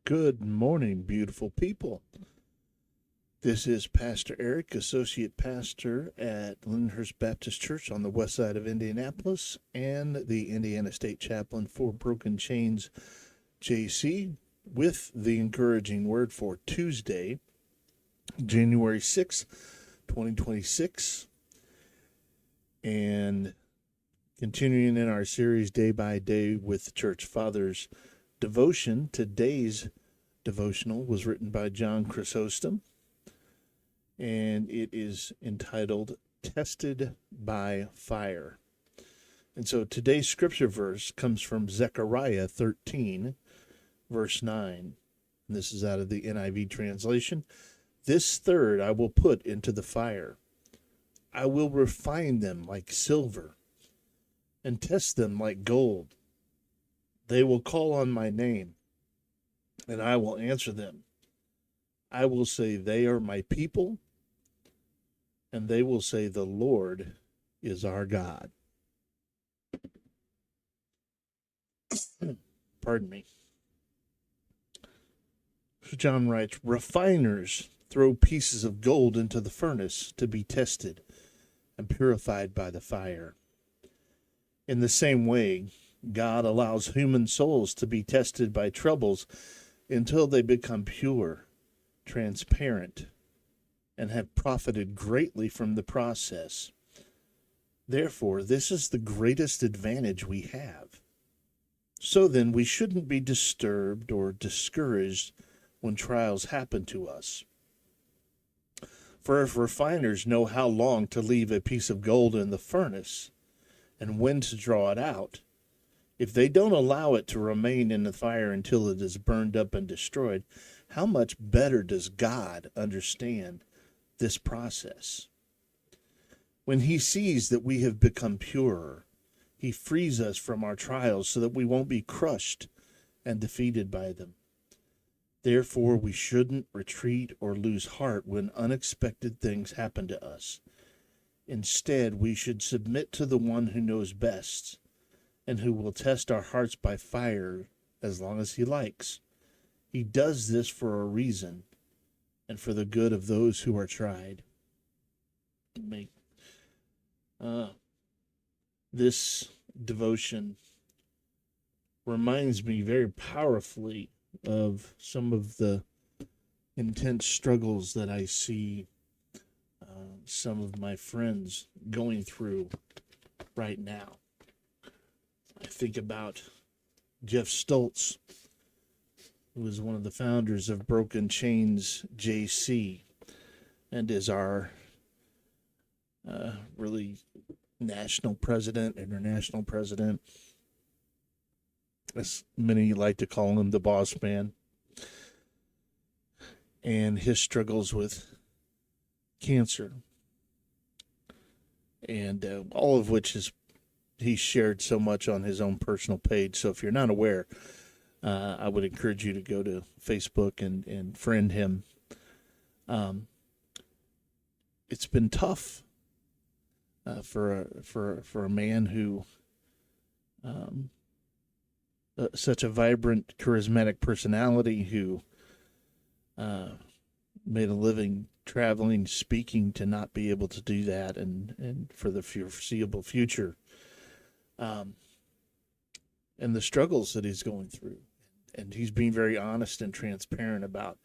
Good morning, beautiful people. This is Pastor Eric, Associate Pastor at Lyndhurst Baptist Church on the west side of Indianapolis and the Indiana State Chaplain for Broken Chains JC, with the encouraging word for Tuesday, January 6th, 2026. And continuing in our series Day by Day with the Church Fathers devotion, today's devotional was written by John Chrysostom, and it is entitled Tested by Fire. And so today's scripture verse comes from Zechariah 13, verse 9. And this is out of the NIV translation. This third I will put into the fire. I will refine them like silver and test them like gold. They will call on my name, and I will answer them. I will say, they are my people, and they will say, the Lord is our God. Pardon me. So John writes, refiners throw pieces of gold into the furnace to be tested and purified by the fire. In the same way, God allows human souls to be tested by troubles until they become pure, transparent, and have profited greatly from the process. Therefore, this is the greatest advantage we have. So then, we shouldn't be disturbed or discouraged when trials happen to us. For if refiners know how long to leave a piece of gold in the furnace and when to draw it out, if they don't allow it to remain in the fire until it is burned up and destroyed, how much better does God understand this process? When he sees that we have become purer, he frees us from our trials so that we won't be crushed and defeated by them. Therefore, we shouldn't retreat or lose heart when unexpected things happen to us. Instead, we should submit to the one who knows best and who will test our hearts by fire as long as he likes. He does this for a reason and for the good of those who are tried. This devotion reminds me very powerfully of some of the intense struggles that I see some of my friends going through right now. I think about Jeff Stoltz, who is one of the founders of Broken Chains JC and is our really national president, international president, as many like to call him, the boss man, and his struggles with cancer, and all of which is he shared so much on his own personal page. So if you're not aware, I would encourage you to go to Facebook and friend him. It's been tough for a man who such a vibrant, charismatic personality who made a living traveling, speaking, to not be able to do that and for the foreseeable future. And the struggles that he's going through. And he's being very honest and transparent about,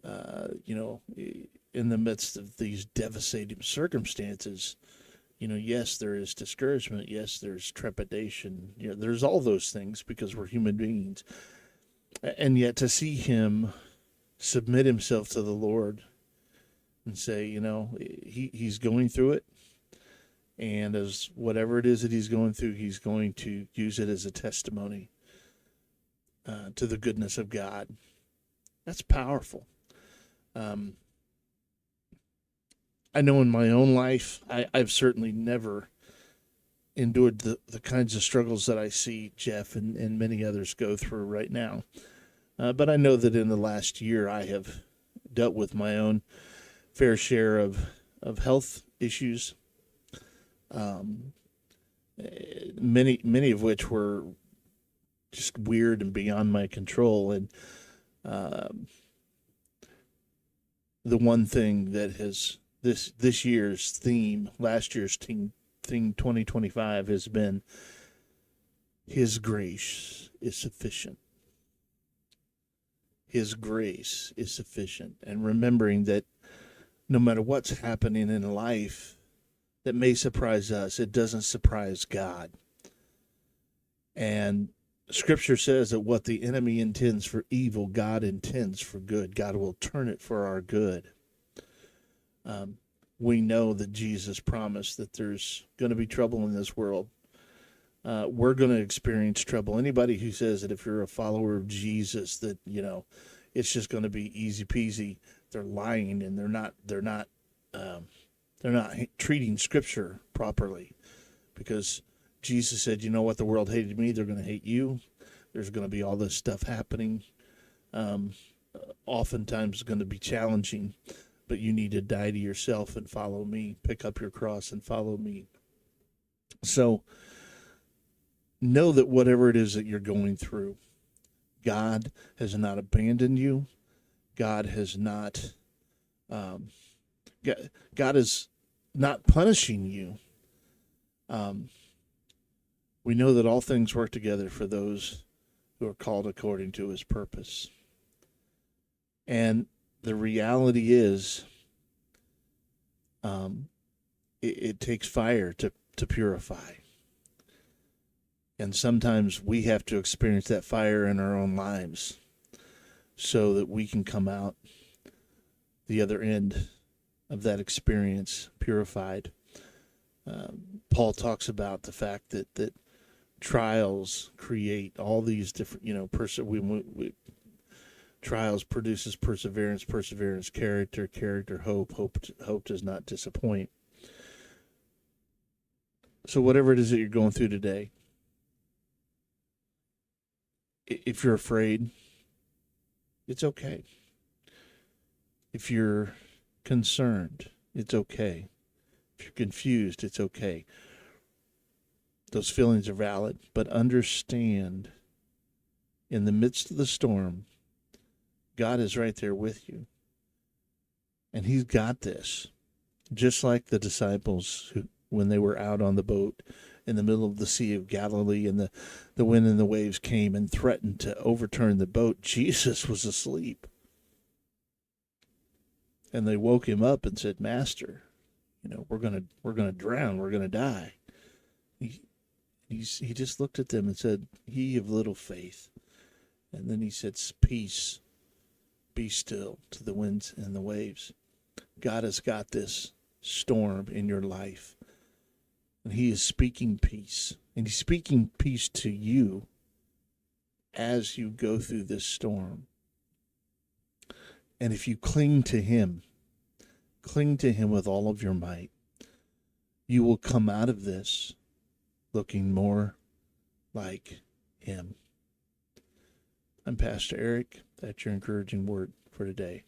in the midst of these devastating circumstances, yes, there is discouragement. Yes, there's trepidation. There's all those things because we're human beings. And yet to see him submit himself to the Lord and say, he's going through it. And as whatever it is that he's going through, he's going to use it as a testimony to the goodness of God. That's powerful. I know in my own life, I've certainly never endured the kinds of struggles that I see Jeff and many others go through right now. But I know that in the last year, I have dealt with my own fair share of health issues. Many of which were just weird and beyond my control. And Um, the one thing that has this year's theme, last year's theme 2025 has been His grace is sufficient. His grace is sufficient. And remembering that no matter what's happening in life that may surprise us, it doesn't surprise God. And Scripture says that what the enemy intends for evil, God intends for good. God will turn it for our good. We know that Jesus promised that there's going to be trouble in this world. We're going to experience trouble. Anybody who says that if you're a follower of Jesus, that, it's just going to be easy peasy, they're lying, and they're not treating Scripture properly, because Jesus said, you know what, the world hated me, they're going to hate you. There's going to be all this stuff happening. Oftentimes it's going to be challenging, but you need to die to yourself and follow me. Pick up your cross and follow me. So know that whatever it is that you're going through, God has not abandoned you. God has not, God is not punishing you. We know that all things work together for those who are called according to His purpose. And the reality is, it takes fire to purify. And sometimes we have to experience that fire in our own lives so that we can come out the other end of that experience purified. Paul talks about the fact that trials create all these different, trials produces perseverance, character, hope does not disappoint. So whatever it is that you're going through today, if you're afraid, it's okay. If you're concerned, it's okay. If you're confused, it's okay. Those feelings are valid, but understand, in the midst of the storm, God is right there with you. And He's got this. Just like the disciples who, when they were out on the boat in the middle of the Sea of Galilee, and the wind and the waves came and threatened to overturn the boat, Jesus was asleep. And they woke Him up and said, Master, we're gonna drown, we're gonna die. He just looked at them and said, Ye of little faith. And then He said, Peace, be still, to the winds and the waves. God has got this storm in your life. And He is speaking peace. And He's speaking peace to you as you go through this storm. And if you cling to Him with all of your might, you will come out of this looking more like Him. I'm Pastor Eric. That's your encouraging word for today.